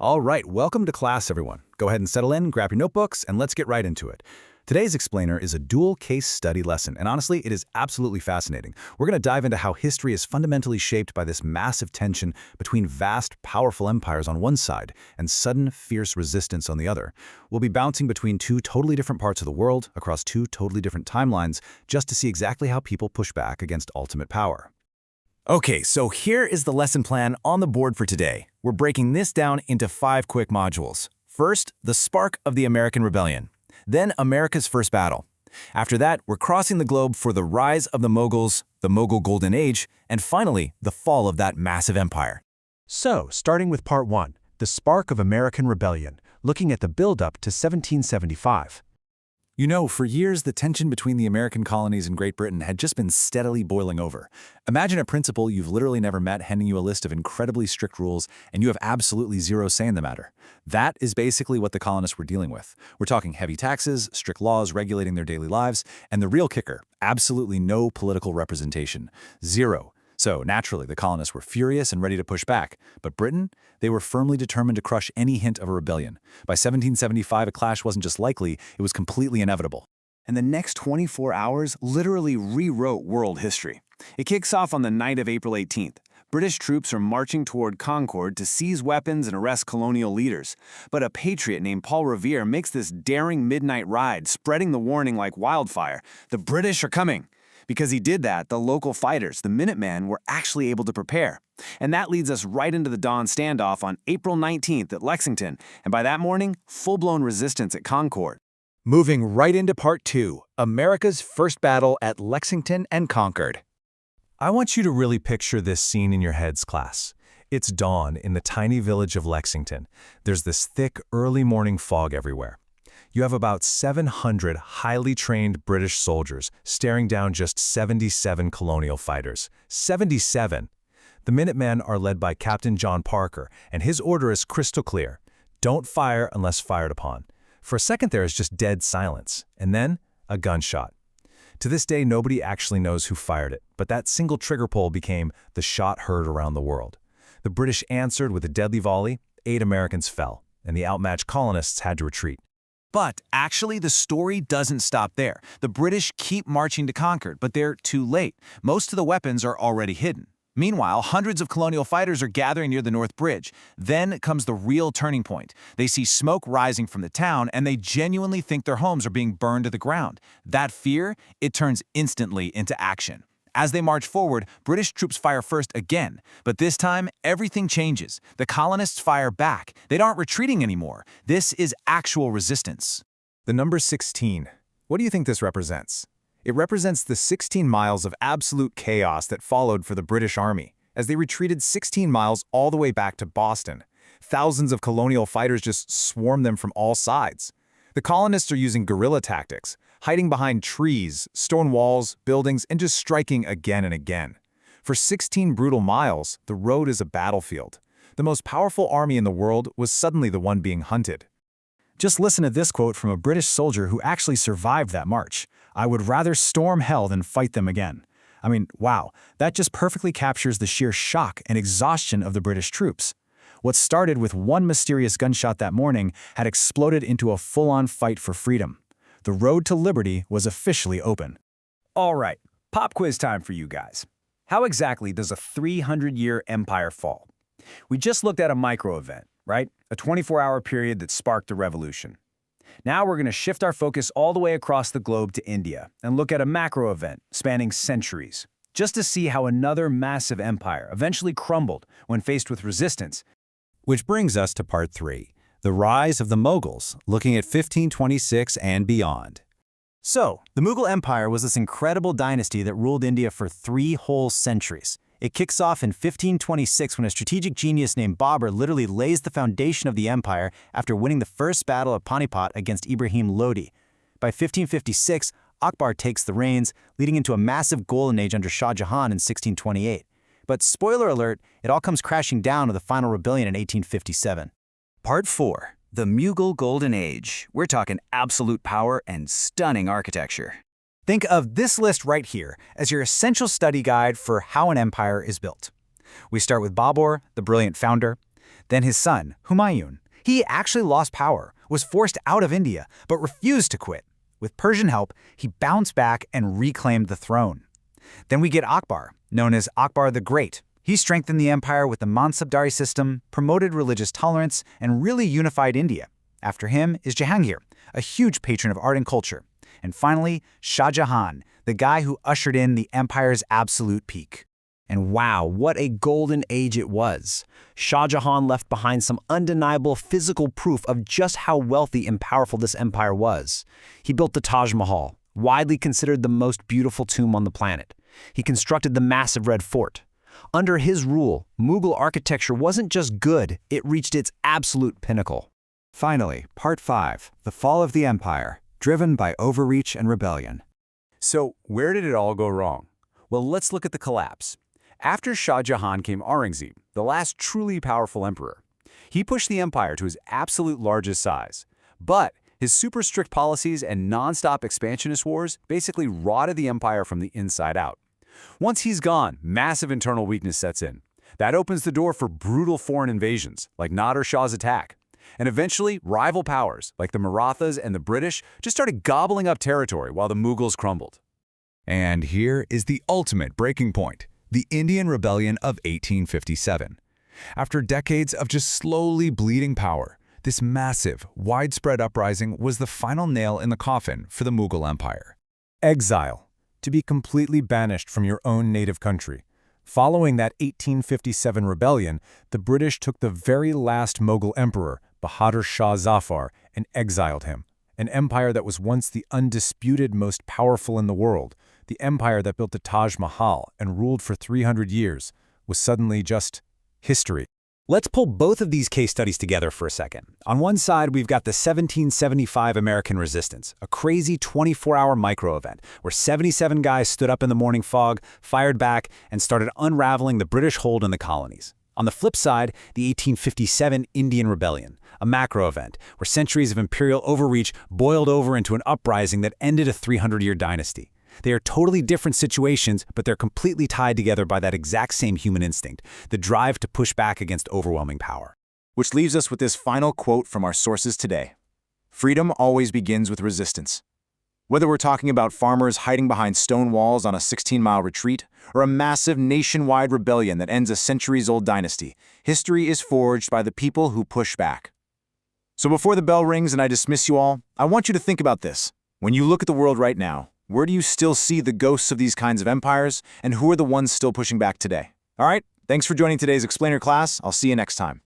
All right, welcome to class, everyone. Go ahead and settle in, grab your notebooks, and let's get right into it. Today's explainer is a dual case study lesson, and honestly, it is absolutely fascinating. We're going to dive into how history is fundamentally shaped by this massive tension between vast, powerful empires on one side and sudden, fierce resistance on the other. We'll be bouncing between two totally different parts of the world, across two totally different timelines, just to see exactly how people push back against ultimate power. Okay, so here is the lesson plan on the board for today. We're breaking this down into 5 quick modules. First, the spark of the American Rebellion. Then, America's first battle. After that, we're crossing the globe for the rise of the Mughals, the Mughal Golden Age, and finally, the fall of that massive empire. So, starting with Part 1, the spark of American Rebellion, looking at the build-up to 1775. You know, for years, the tension between the American colonies and Great Britain had just been steadily boiling over. Imagine a principal you've literally never met handing you a list of incredibly strict rules, and you have absolutely zero say in the matter. That is basically what the colonists were dealing with. We're talking heavy taxes, strict laws regulating their daily lives, and the real kicker, absolutely no political representation. Zero. So, naturally, the colonists were furious and ready to push back. But Britain? They were firmly determined to crush any hint of a rebellion. By 1775, a clash wasn't just likely, it was completely inevitable. And the next 24 hours literally rewrote world history. It kicks off on the night of April 18th. British troops are marching toward Concord to seize weapons and arrest colonial leaders. But a patriot named Paul Revere makes this daring midnight ride, spreading the warning like wildfire. The British are coming. Because he did that, the local fighters, the Minutemen, were actually able to prepare. And that leads us right into the dawn standoff on April 19th at Lexington, and by that morning, full-blown resistance at Concord. Moving right into Part 2, America's first battle at Lexington and Concord. I want you to really picture this scene in your heads, class. It's dawn in the tiny village of Lexington. There's this thick, early morning fog everywhere. You have about 700 highly trained British soldiers staring down just 77 colonial fighters. 77! The Minutemen are led by Captain John Parker, and his order is crystal clear. Don't fire unless fired upon. For a second there is just dead silence, and then a gunshot. To this day, nobody actually knows who fired it, but that single trigger pull became the shot heard around the world. The British answered with a deadly volley, 8 Americans fell, and the outmatched colonists had to retreat. But actually, the story doesn't stop there. The British keep marching to Concord, but they're too late. Most of the weapons are already hidden. Meanwhile, hundreds of colonial fighters are gathering near the North Bridge. Then comes the real turning point. They see smoke rising from the town, and they genuinely think their homes are being burned to the ground. That fear, it turns instantly into action. As they march forward, British troops fire first again. But this time, everything changes. The colonists fire back. They aren't retreating anymore. This is actual resistance. The number 16. What do you think this represents? It represents the 16 miles of absolute chaos that followed for the British Army, as they retreated 16 miles all the way back to Boston. Thousands of colonial fighters just swarmed them from all sides. The colonists are using guerrilla tactics, hiding behind trees, stone walls, buildings, and just striking again and again. For 16 brutal miles, the road is a battlefield. The most powerful army in the world was suddenly the one being hunted. Just listen to this quote from a British soldier who actually survived that march. "I would rather storm hell than fight them again." I mean, wow, that just perfectly captures the sheer shock and exhaustion of the British troops. What started with one mysterious gunshot that morning had exploded into a full-on fight for freedom. The road to liberty was officially open. All right, pop quiz time for you guys. How exactly does a 300-year empire fall? We just looked at a micro-event, right? A 24-hour period that sparked a revolution. Now we're going to shift our focus all the way across the globe to India and look at a macro event spanning centuries, just to see how another massive empire eventually crumbled when faced with resistance. Which brings us to Part 3, the rise of the Mughals, looking at 1526 and beyond. So, the Mughal Empire was this incredible dynasty that ruled India for 3 whole centuries. It kicks off in 1526 when a strategic genius named Babur literally lays the foundation of the empire after winning the first battle of Panipat against Ibrahim Lodi. By 1556, Akbar takes the reins, leading into a massive golden age under Shah Jahan in 1628. But spoiler alert, it all comes crashing down with the final rebellion in 1857. Part 4. The Mughal Golden Age. We're talking absolute power and stunning architecture. Think of this list right here as your essential study guide for how an empire is built. We start with Babur, the brilliant founder. Then his son, Humayun. He actually lost power, was forced out of India, but refused to quit. With Persian help, he bounced back and reclaimed the throne. Then we get Akbar, known as Akbar the Great. He strengthened the empire with the Mansabdari system, promoted religious tolerance, and really unified India. After him is Jahangir, a huge patron of art and culture. And finally, Shah Jahan, the guy who ushered in the empire's absolute peak. And wow, what a golden age it was. Shah Jahan left behind some undeniable physical proof of just how wealthy and powerful this empire was. He built the Taj Mahal, widely considered the most beautiful tomb on the planet. He constructed the massive Red Fort. Under his rule, Mughal architecture wasn't just good, it reached its absolute pinnacle. Finally, Part 5, The Fall of the Empire, driven by overreach and rebellion. So, where did it all go wrong? Well, let's look at the collapse. After Shah Jahan came Aurangzeb, the last truly powerful emperor. He pushed the empire to its absolute largest size. But his super strict policies and non-stop expansionist wars basically rotted the empire from the inside out. Once he's gone, massive internal weakness sets in. That opens the door for brutal foreign invasions, like Nader Shah's attack. And eventually, rival powers, like the Marathas and the British, just started gobbling up territory while the Mughals crumbled. And here is the ultimate breaking point, the Indian Rebellion of 1857. After decades of just slowly bleeding power, this massive, widespread uprising was the final nail in the coffin for the Mughal Empire. Exile. To be completely banished from your own native country. Following that 1857 rebellion, the British took the very last Mughal emperor, Bahadur Shah Zafar, and exiled him. An empire that was once the undisputed most powerful in the world, the empire that built the Taj Mahal and ruled for 300 years, was suddenly just history. Let's pull both of these case studies together for a second. On one side, we've got the 1775 American Resistance, a crazy 24-hour micro-event where 77 guys stood up in the morning fog, fired back, and started unraveling the British hold in the colonies. On the flip side, the 1857 Indian Rebellion, a macro event where centuries of imperial overreach boiled over into an uprising that ended a 300-year dynasty. They are totally different situations, but they're completely tied together by that exact same human instinct, the drive to push back against overwhelming power. Which leaves us with this final quote from our sources today. Freedom always begins with resistance. Whether we're talking about farmers hiding behind stone walls on a 16-mile retreat, or a massive nationwide rebellion that ends a centuries-old dynasty, history is forged by the people who push back. So before the bell rings and I dismiss you all, I want you to think about this. When you look at the world right now, where do you still see the ghosts of these kinds of empires, and who are the ones still pushing back today? All right, thanks for joining today's Explainer class. I'll see you next time.